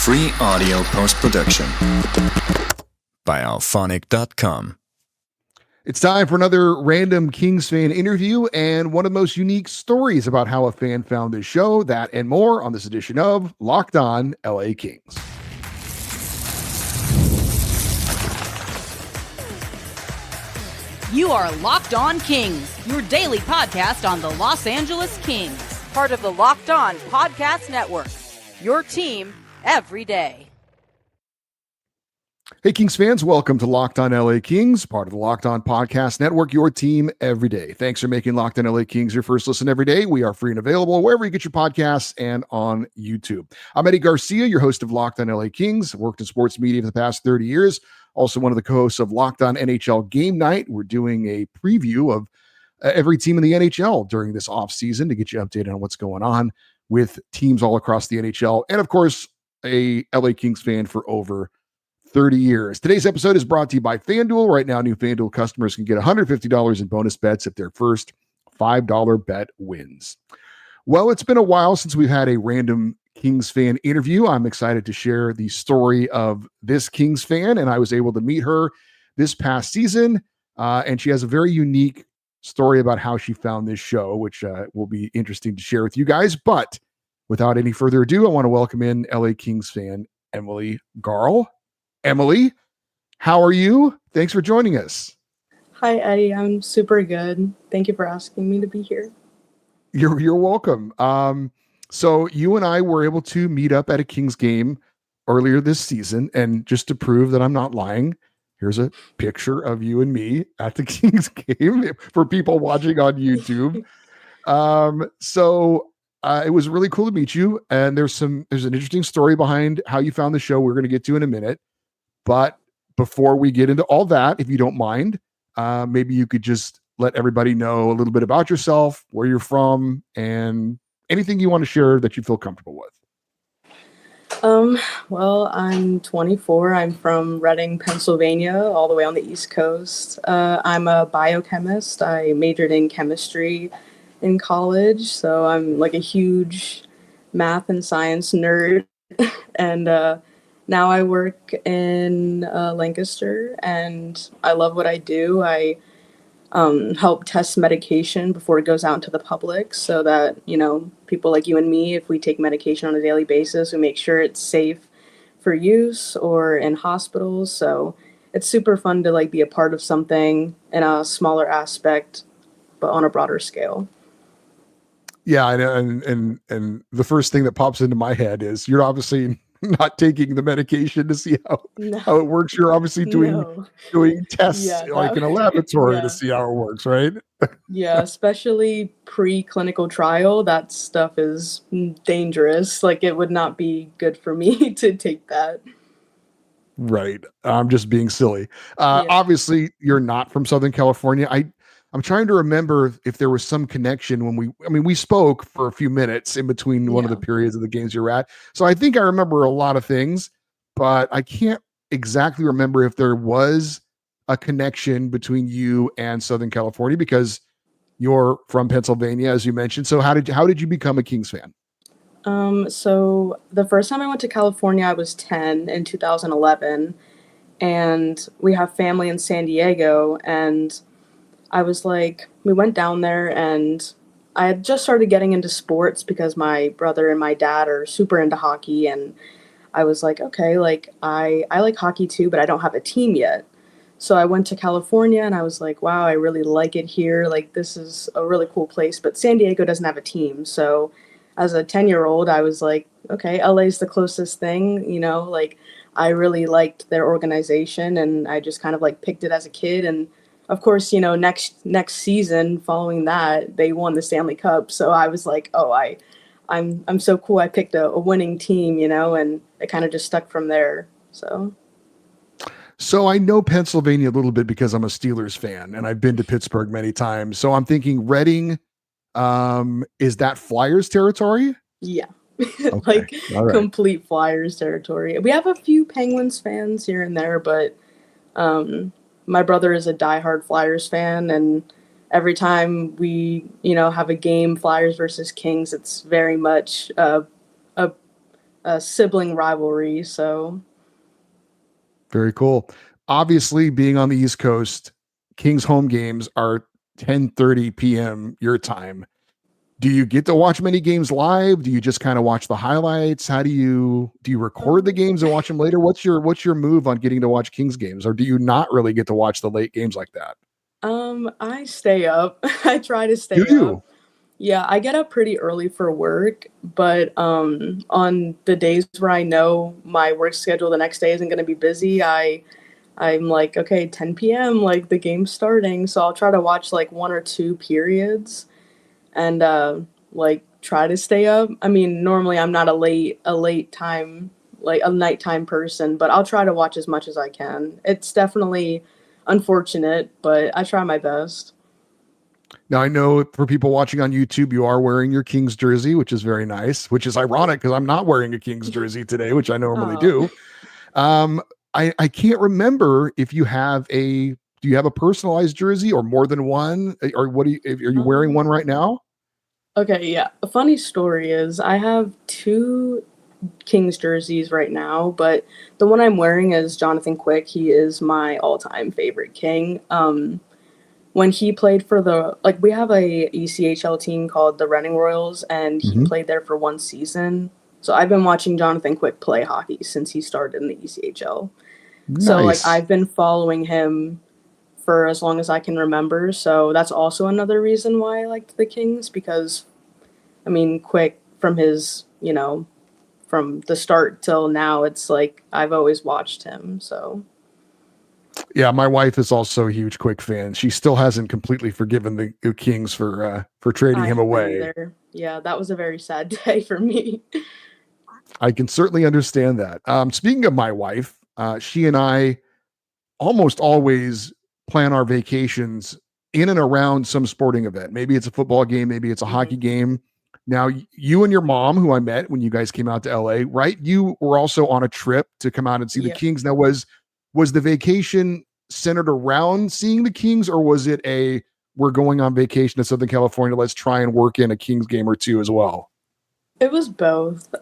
Free audio post-production by alphonic.com. It's time for another random Kings fan interview and one of the most unique stories about how a fan found this show. That and more on this edition of Locked On LA Kings. You are Locked On Kings, your daily podcast on the Los Angeles Kings, part of the Locked On Podcast Network, your team every day. Hey, Kings fans, welcome to Locked On LA Kings, part of the Locked On Podcast Network, your team every day. Thanks for making Locked On LA Kings your first listen every day. We are free and available wherever you get your podcasts and on YouTube. I'm Eddie Garcia, your host of Locked On LA Kings. I've worked in sports media for the past 30 years. Also one of the co-hosts of Locked On NHL Game Night. We're doing a preview of every team in the NHL during this offseason to get you updated on what's going on with teams all across the NHL. And of course, a LA Kings fan for over 30 years. Today's episode is brought to you by FanDuel. Right now, new FanDuel customers can get $150 in bonus bets if their first $5 bet wins. Well, it's been a while since we've had a random Kings fan interview. I'm excited to share the story of this Kings fan, and I was able to meet her this past season, and she has a very unique story about how she found this show, which will be interesting to share with you guys. But without any further ado, I want to welcome in LA Kings fan Emily Garl. Emily, how are you? Thanks for joining us. Hi, Eddie. I'm super good. Thank you for asking me to be here. You're welcome. So you and I were able to meet up at a Kings game earlier this season, and just to prove that I'm not lying, here's a picture of you and me at the Kings game for people watching on YouTube. It was really cool to meet you, and there's an interesting story behind how you found the show we're going to get to in a minute. But before we get into all that, if you don't mind, maybe you could just let everybody know a little bit about yourself, where you're from, and anything you want to share that you feel comfortable with. Well, I'm 24. I'm from Reading, Pennsylvania, all the way on the East Coast. I'm a biochemist. I majored in chemistry in college, so I'm like a huge math and science nerd. And now I work in Lancaster, and I love what I do. I help test medication before it goes out into the public so that, people like you and me, if we take medication on a daily basis, we make sure it's safe for use or in hospitals. So it's super fun to be a part of something in a smaller aspect, but on a broader scale. Yeah, and the first thing that pops into my head is you're obviously not taking the medication to see how it works. You're obviously doing tests in a laboratory to see how it works, right? Yeah, especially pre-clinical trial. That stuff is dangerous. It would not be good for me to take that. Right. I'm just being silly. Obviously, you're not from Southern California. I'm trying to remember if there was some connection when we spoke for a few minutes in between one of the periods of the games you were at. So I think I remember a lot of things, but I can't exactly remember if there was a connection between you and Southern California because you're from Pennsylvania, as you mentioned. So how did you become a Kings fan? So the first time I went to California, I was 10 in 2011, and we have family in San Diego, and I was we went down there, and I had just started getting into sports because my brother and my dad are super into hockey. And I was okay, I like hockey too, but I don't have a team yet. So I went to California, and I was wow, I really like it here. This is a really cool place, but San Diego doesn't have a team. So as a 10-year-old, I was okay, LA's the closest thing, I really liked their organization, and I just kind of picked it as a kid. And of course, next season following that, they won the Stanley Cup. So I was I'm so cool. I picked a winning team, and it kind of just stuck from there. So I know Pennsylvania a little bit because I'm a Steelers fan, and I've been to Pittsburgh many times. So I'm thinking Reading, is that Flyers territory? Yeah. Okay. All right. Complete Flyers territory. We have a few Penguins fans here and there, but my brother is a diehard Flyers fan, and every time we, have a game, Flyers versus Kings, it's very much a a sibling rivalry. So Very cool. Obviously, being on the East Coast, Kings home games are 10:30 p.m. your time. Do you get to watch many games live? Do you just kind of watch the highlights? How do you record the games and watch them later? What's your move on getting to watch Kings games, or do you not really get to watch the late games like that? I stay up. I try to Do stay up. you? Yeah, I get up pretty early for work, but on the days where I know my work schedule the next day isn't going to be busy, I'm like, okay, 10 p.m. like the game's starting, so I'll try to watch like one or two periods and like try to stay up. I mean, normally I'm not a late time like a nighttime person, but I'll try to watch as much as I can. It's definitely unfortunate, but I try my best. Now I know for people watching on YouTube, you are wearing your Kings jersey, which is very nice, which is ironic because I'm not wearing a Kings jersey today, which I normally Oh. do. Um, I can't remember if do you have a personalized jersey or more than one? Or are you wearing one right now? Okay, yeah. A funny story is I have two Kings jerseys right now, but the one I'm wearing is Jonathan Quick. He is my all-time favorite King. When he played for we have a ECHL team called the Reading Royals, and he Mhm. played there for one season. So I've been watching Jonathan Quick play hockey since he started in the ECHL. So like Nice. I've been following him for as long as I can remember. So that's also another reason why I liked the Kings because I mean, Quick from from the start till now, it's like I've always watched him. So Yeah, my wife is also a huge Quick fan. She still hasn't completely forgiven the Kings for trading I him haven't away. either. Yeah, that was a very sad day for me. I can certainly understand that. Speaking of my wife, she and I almost always plan our vacations in and around some sporting event. Maybe it's a football game, maybe it's a hockey Mhm. game. Now, you and your mom, who I met when you guys came out to LA, right? You were also on a trip to come out and see the Yeah. Kings. Now, was the vacation centered around seeing the Kings, or was it we're going on vacation to Southern California, let's try and work in a Kings game or two as well? It was both.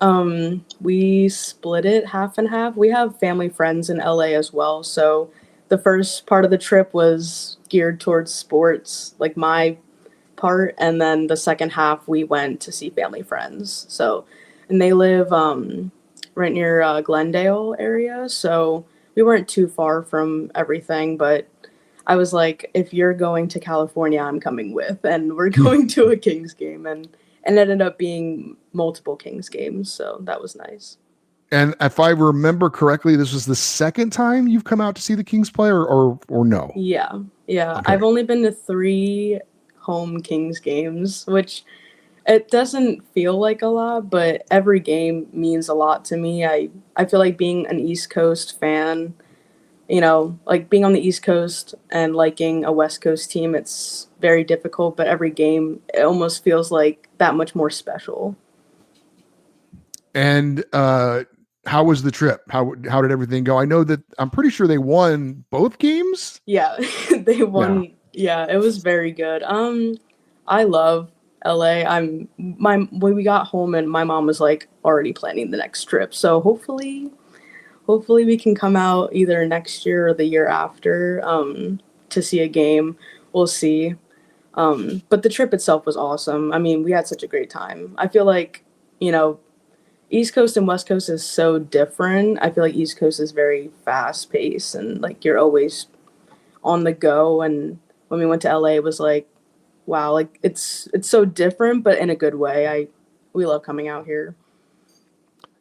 We split it half and half. We have family friends in LA as well, so the first part of the trip was geared towards sports, like my part, and then the second half we went to see family friends. So, and they live right near Glendale area, so we weren't too far from everything. But I was like, if you're going to California, I'm coming with, and we're going to a Kings game, and it ended up being multiple Kings games, so that was nice. And if I remember correctly, this was the second time you've come out to see the Kings play, or no? Yeah, yeah. Okay. I've only been to three home Kings games, which it doesn't feel like a lot, but every game means a lot to me. I feel like being an East Coast fan, like being on the East Coast and liking a West Coast team, it's very difficult, but every game, it almost feels like that much more special. And how was the trip? How did everything go? I know that I'm pretty sure they won both games. Yeah, they Yeah. won. Yeah, it was very good. I love LA. When we got home and my mom was like already planning the next trip. So hopefully we can come out either next year or the year after to see a game. We'll see. But the trip itself was awesome. I mean, we had such a great time. I feel like, you know, East Coast and West Coast is so different. I feel like East Coast is very fast paced and like you're always on the go. And when we went to LA, it was like, wow, like it's so different, but in a good way. We love coming out here.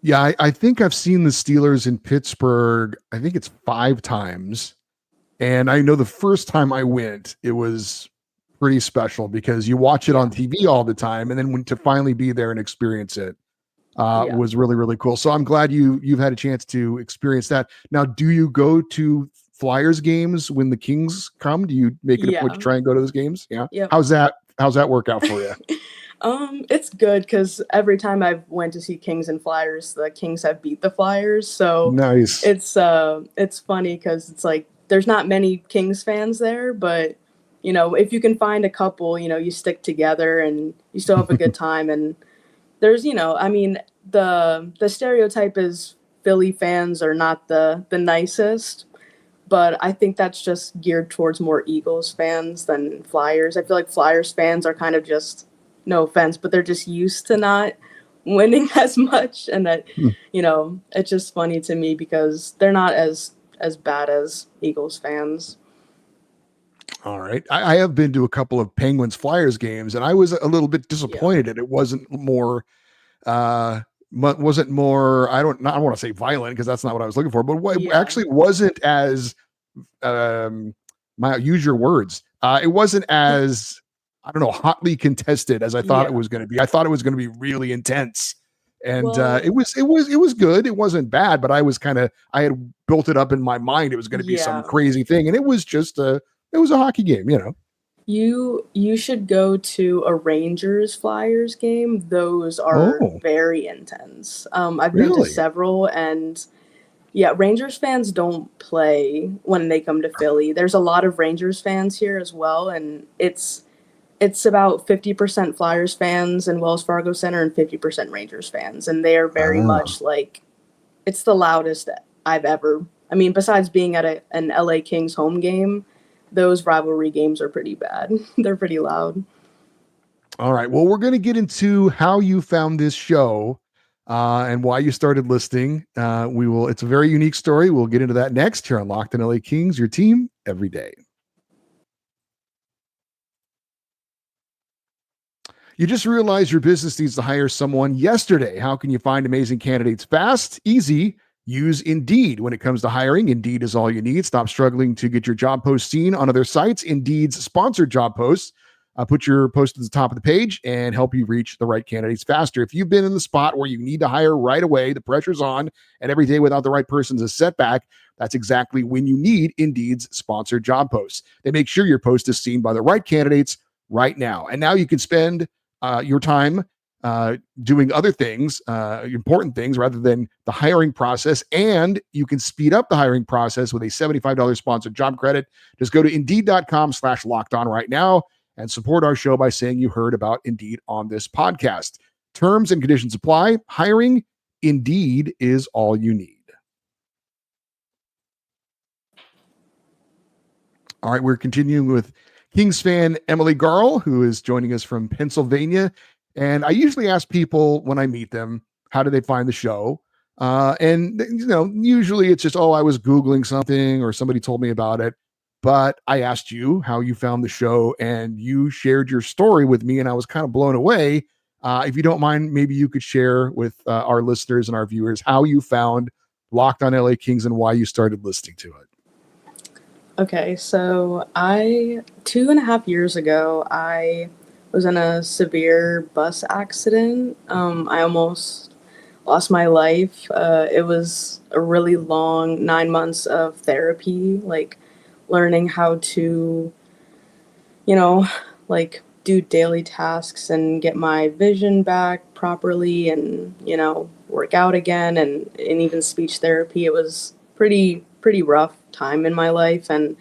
Yeah, I think I've seen the Steelers in Pittsburgh. I think it's 5 times. And I know the first time I went, it was pretty special because you watch it on Yeah, TV all the time. And then when to finally be there and experience it yeah, was really, really cool. So I'm glad you've had a chance to experience that. Now, do you go to Flyers games when the Kings come? Do you make it a point to yeah, try and go to those games? Yeah. yep. How's that work out for you? It's good because every time I've went to see Kings and Flyers, the Kings have beat the Flyers. So Nice. it's funny because it's like there's not many Kings fans there, but if you can find a couple, you stick together and you still have a good time. And there's, I mean, the stereotype is Philly fans are not the nicest, but I think that's just geared towards more Eagles fans than Flyers. I feel like Flyers fans are kind of just, no offense, but they're just used to not winning as much, and that, Hmm. it's just funny to me because they're not as bad as Eagles fans. All right. I have been to a couple of Penguins Flyers games, and I was a little bit Yeah. disappointed that it wasn't more wasn't more, I don't want to say violent because that's not what I was looking for, but what Yeah. actually wasn't as use your words. It wasn't as, I don't know, hotly contested as I thought it Yeah. was going to be. I thought it was going to be really intense. And Well, it was good. It wasn't bad, but I had built it up in my mind. It was going to be some yeah. crazy thing. And it was just it was a hockey game, You should go to a Rangers Flyers game. Those are Oh, very intense. I've been to really? several, and yeah, Rangers fans don't play when they come to Philly. There's a lot of Rangers fans here as well, and it's about 50% Flyers fans in Wells Fargo Center and 50% Rangers fans, and they are very Ah. much like, it's the loudest I've ever. I mean, besides being at an LA Kings home game, those rivalry games are pretty bad. They're pretty loud. All right. Well, we're going to get into how you found this show and why you started listening. It's a very unique story. We'll get into that next here on Locked on LA Kings, your team every day. You just realized your business needs to hire someone yesterday. How can you find amazing candidates fast? Easy. Use Indeed. When it comes to hiring, Indeed is all you need. Stop struggling to get your job post seen on other sites. Indeed's sponsored job posts put your post at the top of the page and help you reach the right candidates faster. If you've been in the spot where you need to hire right away, the pressure's on, and every day without the right person is a setback, that's exactly when you need Indeed's sponsored job posts. They make sure your post is seen by the right candidates right now. And now you can spend your time doing other things, important things, rather than the hiring process. And you can speed up the hiring process with a $75 sponsored job credit. Just go to Indeed.com/lockedon right now and support our show by saying you heard about Indeed on this podcast. Terms and conditions apply. Hiring, Indeed is all you need. All right, we're continuing with Kings fan Emily Garl, who is joining us from Pennsylvania. And I usually ask people when I meet them, how do they find the show? Usually it's just, I was Googling something or somebody told me about it. But I asked you how you found the show, and you shared your story with me, and I was kind of blown away. If you don't mind, maybe you could share with our listeners and our viewers how you found Locked on LA Kings and why you started listening to it. Okay, so 2.5 years ago, I was in a severe bus accident. I almost lost my life. It was a really long 9 months of therapy, like learning how to, like do daily tasks and get my vision back properly and, work out again and even speech therapy. It was pretty rough time in my life. And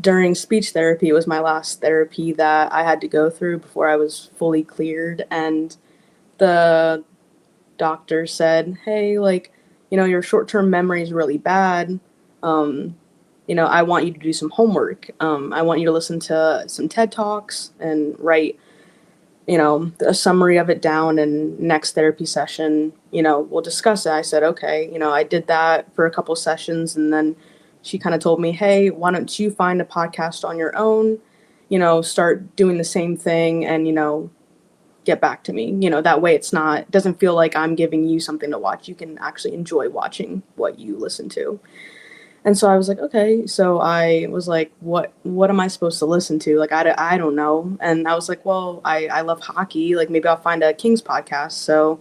during speech therapy, it was my last therapy that I had to go through before I was fully cleared. And the doctor said, hey, your short-term memory is really bad. I want you to do some homework. I want you to listen to some TED Talks and write, a summary of it down, and next therapy session, we'll discuss it. I said, okay. I did that for a couple sessions, and then she kind of told me, hey, why don't you find a podcast on your own, start doing the same thing and, get back to me. That way it doesn't feel like I'm giving you something to watch. You can actually enjoy watching what you listen to. And so I was like, okay. So I was like, what am I supposed to listen to? Like, I don't know. And I was like, well, I love hockey. Like, maybe I'll find a Kings podcast. So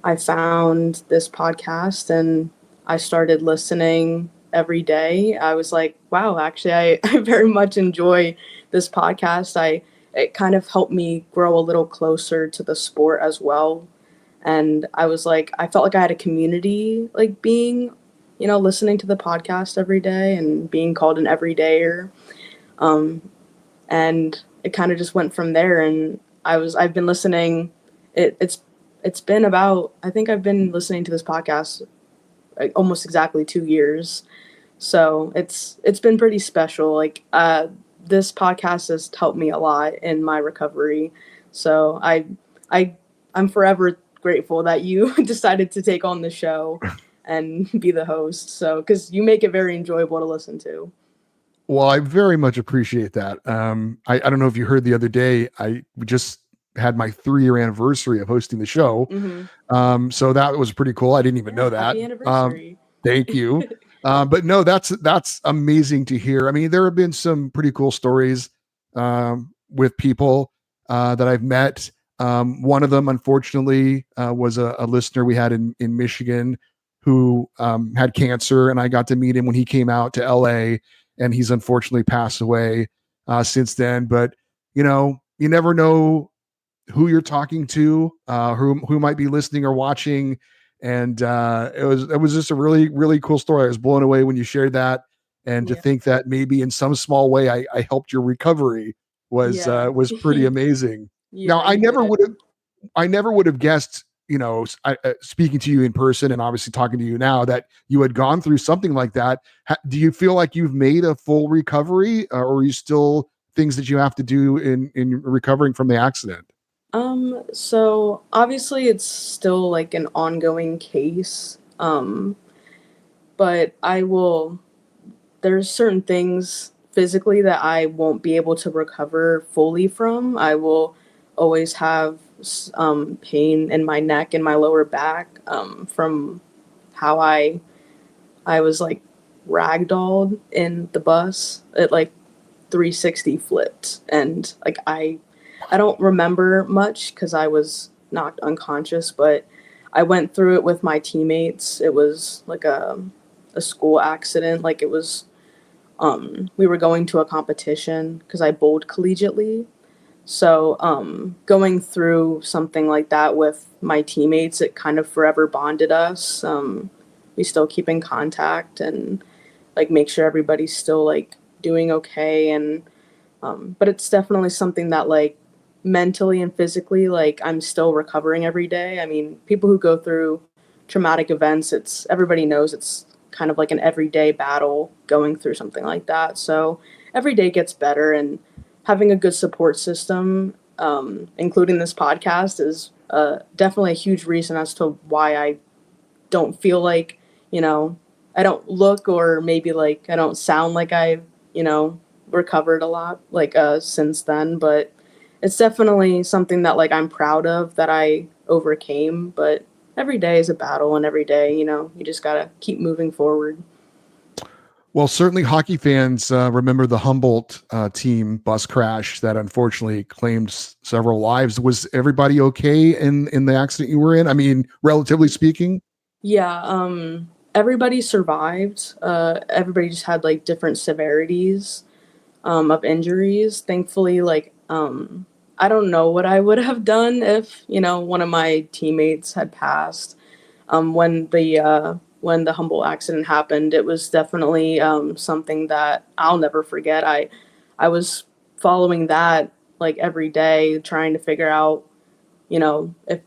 I found this podcast and I started listening every day. I was like, wow, actually, I very much enjoy this podcast. It kind of helped me grow a little closer to the sport as well. And I was like, I felt like I had a community, like being, listening to the podcast every day and being called an everydayer. And it kind of just went from there. And I've been listening. It's it's been about, I think I've been listening to this podcast like almost exactly 2 years. So it's been pretty special. Like this podcast has helped me a lot in my recovery. So I'm forever grateful that you decided to take on the show and be the host. So because you make it very enjoyable to listen to. Well, I very much appreciate that. I don't know if you heard the other day, I just had my 3-year anniversary of hosting the show. Mm-hmm. So that was pretty cool. I didn't even know that. Happy anniversary. Thank you. But no, that's amazing to hear. I mean, there have been some pretty cool stories with people that I've met. One of them, unfortunately, was a listener we had in Michigan who had cancer, and I got to meet him when he came out to LA, and he's unfortunately passed away since then. But you know, you never know who you're talking to, who might be listening or watching. And it was just a really, really cool story. I was blown away when you shared that. And to think that maybe in some small way I helped your recovery was pretty amazing. Now I never would have guessed, you know, speaking to you in person and obviously talking to you now, that you had gone through something like that. Do you feel like you've made a full recovery, or are you still things that you have to do in recovering from the accident? So obviously it's still like an ongoing case. But there's certain things physically that I won't be able to recover fully from. I will always have pain in my neck and my lower back from how I was like ragdolled in the bus. It like 360 flipped, and like I don't remember much because I was knocked unconscious, but I went through it with my teammates. It was like a school accident. Like it was, we were going to a competition because I bowled collegiately. So going through something like that with my teammates, it kind of forever bonded us. We still keep in contact and like make sure everybody's still like doing okay. And but it's definitely something that like mentally and physically, like I'm still recovering every day. I mean, people who go through traumatic events, everybody knows it's kind of like an everyday battle going through something like that. So every day gets better, and having a good support system, including this podcast, is definitely a huge reason as to why I don't feel like, you know, I don't look, or maybe like I don't sound like I've, you know, recovered a lot like since then. But it's definitely something that like I'm proud of that I overcame. But every day is a battle, and every day, you know, you just gotta keep moving forward. Well, certainly hockey fans remember the Humboldt team bus crash that unfortunately claimed several lives. Was everybody okay in the accident you were in? I mean, relatively speaking? Yeah, everybody survived. Everybody just had like different severities of injuries. Thankfully, like I don't know what I would have done if, you know, one of my teammates had passed. When the Humboldt accident happened, it was definitely something that I'll never forget. I was following that like every day, trying to figure out, you know, if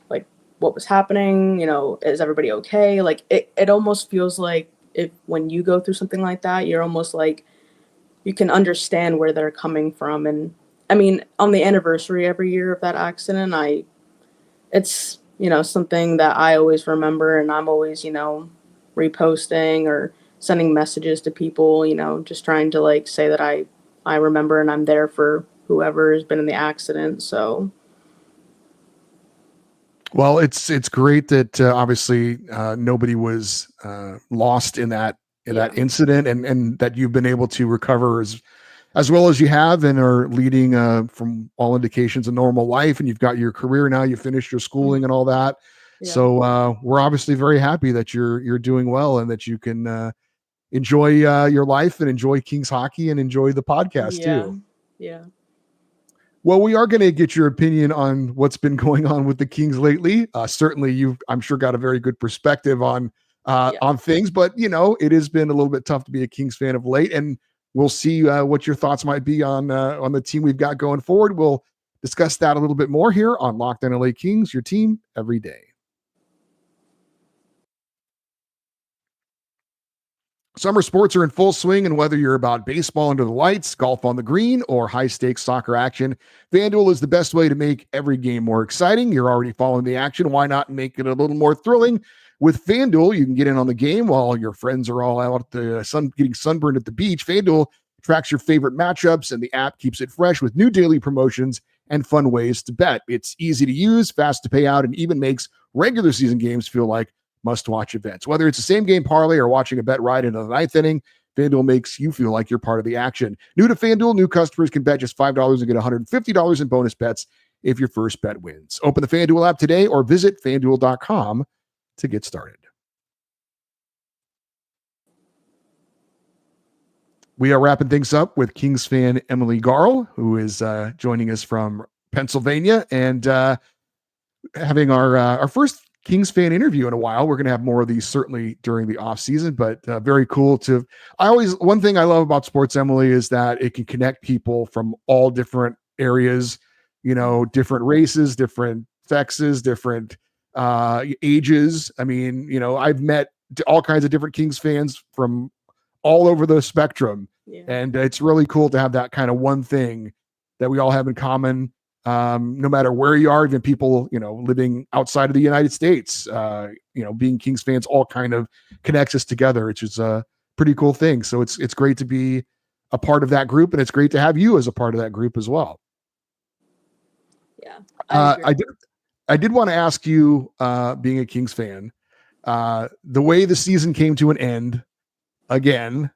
like what was happening, you know, is everybody okay? Like it almost feels like if when you go through something like that, you're almost like you can understand where they're coming from. And I mean, on the anniversary every year of that accident, it's, you know, something that I always remember, and I'm always, you know, reposting or sending messages to people, you know, just trying to like say that I remember and I'm there for whoever has been in the accident. So well, it's great that obviously nobody was lost in that incident, and that you've been able to recover as well as you have, and are leading from all indications a normal life, and you've got your career now, you finished your schooling and all that. Yeah. So we're obviously very happy that you're doing well, and that you can enjoy your life and enjoy Kings hockey and enjoy the podcast too. Yeah. Well, we are going to get your opinion on what's been going on with the Kings lately. Certainly you've, I'm sure, got a very good perspective on things, but you know, it has been a little bit tough to be a Kings fan of late, and we'll see what your thoughts might be on the team we've got going forward. We'll discuss that a little bit more here on Locked On LA Kings, your team every day. Summer sports are in full swing, and whether you're about baseball under the lights, golf on the green, or high-stakes soccer action, FanDuel is the best way to make every game more exciting. You're already following the action. Why not make it a little more thrilling? With FanDuel, you can get in on the game while your friends are all out at the sun, getting sunburned at the beach. FanDuel tracks your favorite matchups, and the app keeps it fresh with new daily promotions and fun ways to bet. It's easy to use, fast to pay out, and even makes regular season games feel like must-watch events. Whether it's a same-game parlay or watching a bet ride into the ninth inning, FanDuel makes you feel like you're part of the action. New to FanDuel, new customers can bet just $5 and get $150 in bonus bets if your first bet wins. Open the FanDuel app today or visit FanDuel.com to get started. We are wrapping things up with Kings fan Emily Garl, who is joining us from Pennsylvania, and having our first Kings fan interview in a while. We're going to have more of these certainly during the off season, but very cool to, one thing I love about sports, Emily, is that it can connect people from all different areas, different races, different sexes, different ages. I mean, I've met all kinds of different Kings fans from all over the spectrum. Yeah. And it's really cool to have that kind of one thing that we all have in common. No matter where you are, even people, living outside of the United States, being Kings fans all kind of connects us together, which is a pretty cool thing. So it's great to be a part of that group, and it's great to have you as a part of that group as well. Yeah. I did want to ask you, being a Kings fan, the way the season came to an end again,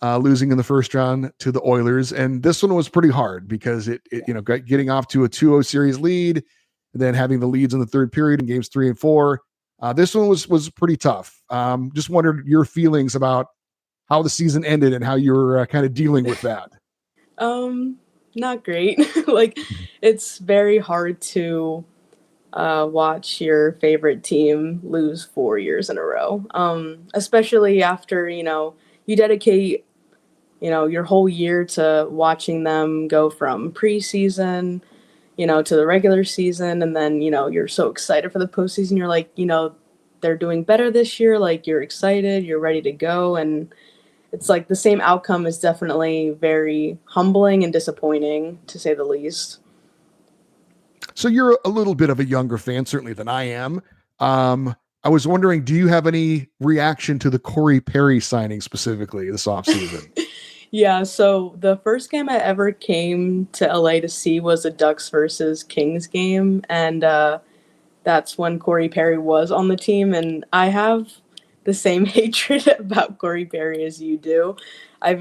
losing in the first round to the Oilers. And this one was pretty hard because getting off to a 2-0 series lead, and then having the leads in the third period in games 3 and 4. This one was pretty tough. Just wondered your feelings about how the season ended and how you were kind of dealing with that. Not great. It's very hard to watch your favorite team lose 4 years in a row. Especially after, you dedicate your whole year to watching them go from preseason, to the regular season. And then, you're so excited for the postseason. You're like, they're doing better this year. Like, you're excited, you're ready to go. And it's like the same outcome is definitely very humbling and disappointing, to say the least. So you're a little bit of a younger fan, certainly, than I am. I was wondering, do you have any reaction to the Corey Perry signing specifically this offseason? Yeah, so the first game I ever came to LA to see was a Ducks versus Kings game, and that's when Corey Perry was on the team, and I have the same hatred about Corey Perry as you do. I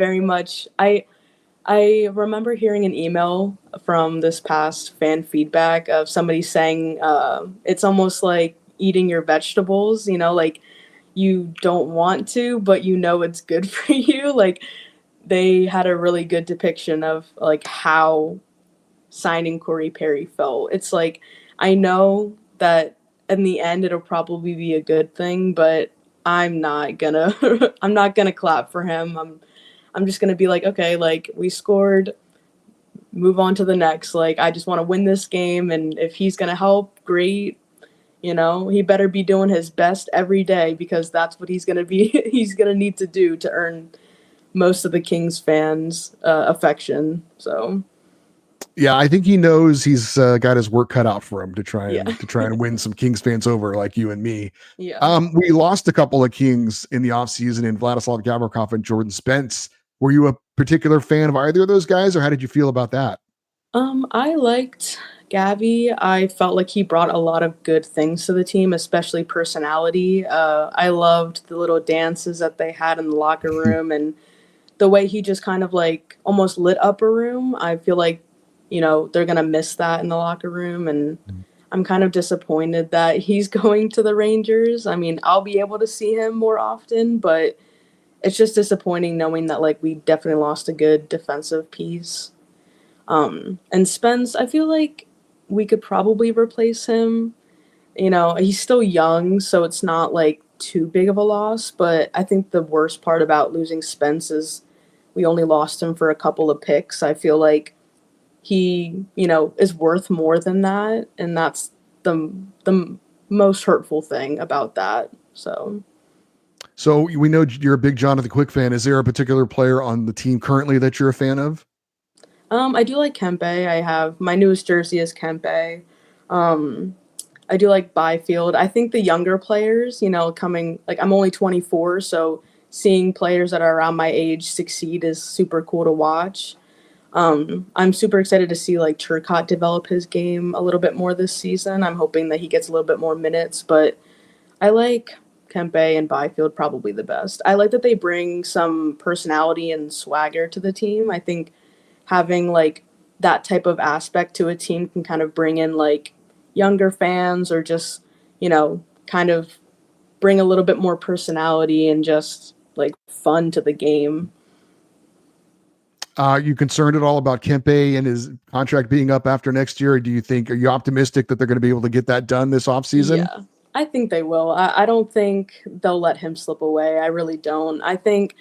remember hearing an email from this past fan feedback of somebody saying it's almost like eating your vegetables, like you don't want to, but it's good for you. Like, they had a really good depiction of like how signing Corey Perry felt. It's like, I know that in the end it'll probably be a good thing, but I'm not gonna I'm not gonna clap for him. I'm just gonna be like, okay, like, we scored, move on to the next. Like, I just want to win this game, and if he's gonna help, great. He better be doing his best every day, because that's what he's gonna need to do to earn most of the Kings fans' affection. So, yeah, I think he knows he's got his work cut out for him to try and win some Kings fans over like you and me. Yeah. We lost a couple of Kings in the offseason in Vladislav Gavrikov and Jordan Spence. Were you a particular fan of either of those guys, or how did you feel about that? I liked Gabby. I felt like he brought a lot of good things to the team, especially personality. I loved the little dances that they had in the locker room, and the way he just kind of like almost lit up a room. I feel like, they're going to miss that in the locker room. And I'm kind of disappointed that he's going to the Rangers. I mean, I'll be able to see him more often, but it's just disappointing knowing that like we definitely lost a good defensive piece. And Spence, I feel like we could probably replace him. He's still young, so it's not like too big of a loss, but I think the worst part about losing Spence is we only lost him for a couple of picks. I feel like he, is worth more than that. And that's the most hurtful thing about that. So we know you're a big Jonathan Quick fan. Is there a particular player on the team currently that you're a fan of? I do like Kempe. I have my newest jersey is Kempe. I do like Byfield. I think the younger players, coming, like, I'm only 24, so seeing players that are around my age succeed is super cool to watch. I'm super excited to see, like, Turcotte develop his game a little bit more this season. I'm hoping that he gets a little bit more minutes, but I like Kempe and Byfield probably the best. I like that they bring some personality and swagger to the team. I think having, like, that type of aspect to a team can kind of bring in, like, younger fans, or just, kind of bring a little bit more personality and just, like, fun to the game. Are you concerned at all about Kempe and his contract being up after next year? Or are you optimistic that they're going to be able to get that done this offseason? Yeah, I think they will. I don't think they'll let him slip away. I really don't. I think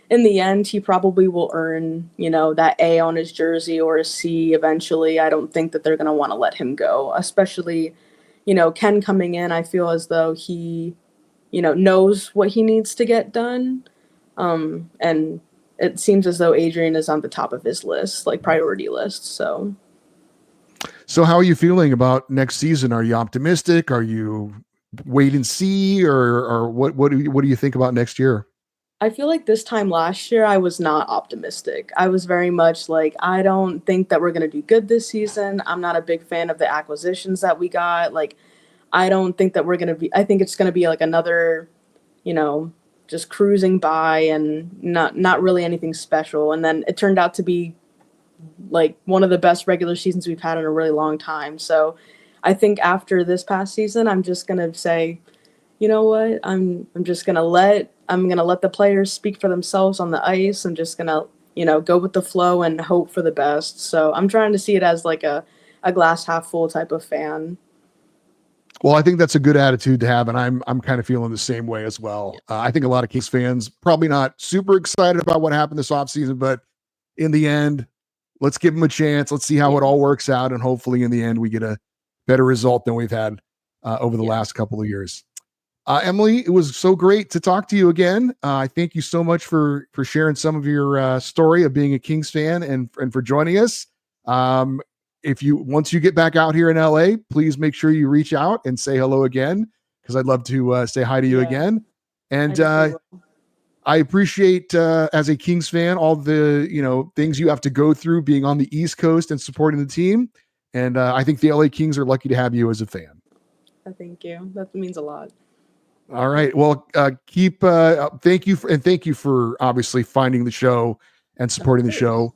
in the end, he probably will earn, that A on his jersey or a C eventually. I don't think that they're going to want to let him go, especially, Ken coming in. I feel as though he, knows what he needs to get done. And it seems as though Adrian is on the top of his list, like, priority list. So how are you feeling about next season? Are you optimistic? Are you wait and see, or what do you think about next year? I feel like this time last year, I was not optimistic. I was very much like, I don't think that we're going to do good this season. I'm not a big fan of the acquisitions that we got. Like, I don't think that we're going to be, I think it's going to be like another, just cruising by and not really anything special. And then it turned out to be like one of the best regular seasons we've had in a really long time. So I think after this past season, I'm just going to say, you know what? I'm just going to let the players speak for themselves on the ice. I'm just going to, go with the flow and hope for the best. So I'm trying to see it as like a glass half full type of fan. Well, I think that's a good attitude to have, and I'm kind of feeling the same way as well. I think a lot of Kings fans probably not super excited about what happened this offseason, but in the end, let's give them a chance. Let's see how it all works out, and hopefully in the end we get a better result than we've had over the last couple of years. Emily, it was so great to talk to you again. I thank you so much for sharing some of your story of being a Kings fan and for joining us. Once you get back out here in LA, please make sure you reach out and say hello again, because I'd love to say hi to you again. And I appreciate, as a Kings fan, all the things you have to go through being on the East Coast and supporting the team. And I think the LA Kings are lucky to have you as a fan. Thank you. That means a lot. All right. Well, thank you for obviously finding the show and supporting the show.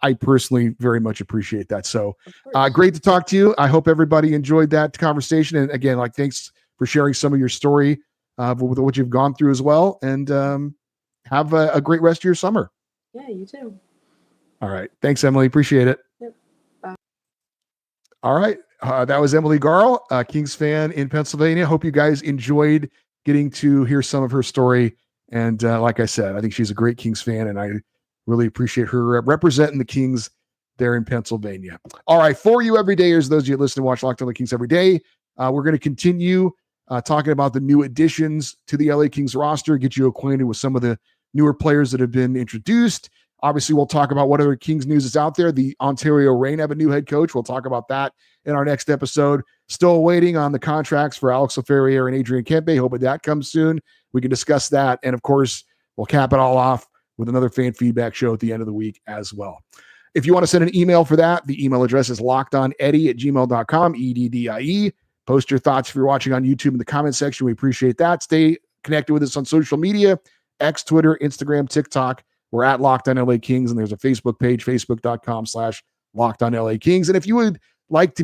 I personally very much appreciate that. So great to talk to you. I hope everybody enjoyed that conversation. And again, thanks for sharing some of your story with what you've gone through as well. And have a great rest of your summer. Yeah, you too. All right. Thanks, Emily. Appreciate it. Yep. Bye. All right. That was Emily Garl, a Kings fan in Pennsylvania. Hope you guys enjoyed getting to hear some of her story. And like I said, I think she's a great Kings fan, and I really appreciate her representing the Kings there in Pennsylvania. All right. For you everydayers, those of you that listen and watch Locked On LA Kings every day, we're going to continue talking about the new additions to the LA Kings roster, get you acquainted with some of the newer players that have been introduced. Obviously, we'll talk about what other Kings news is out there. The Ontario Reign have a new head coach. We'll talk about that in our next episode. Still waiting on the contracts for Alex Laferriere and Adrian Kempe. Hoping that comes soon. We can discuss that. And of course, we'll cap it all off with another fan feedback show at the end of the week as well. If you want to send an email for that, the email address is lockedoneddie@gmail.com, EDDIE. Post your thoughts if you're watching on YouTube in the comment section. We appreciate that. Stay connected with us on social media, X, Twitter, Instagram, TikTok. We're at Locked On LA Kings, and there's a Facebook page, facebook.com/Locked On LA Kings. And if you would like to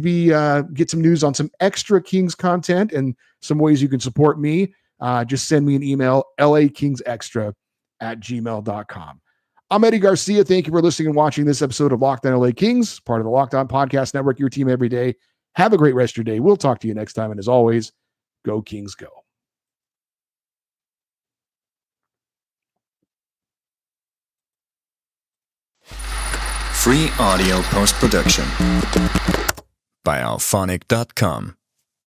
get some news on some extra Kings content and some ways you can support me, just send me an email, lakingsextra@gmail.com. I'm Eddie Garcia. Thank you for listening and watching this episode of Locked On LA Kings, part of the Locked On Podcast Network, your team every day. Have a great rest of your day. We'll talk to you next time. And as always, go Kings, go. Free audio post-production by alphonic.com.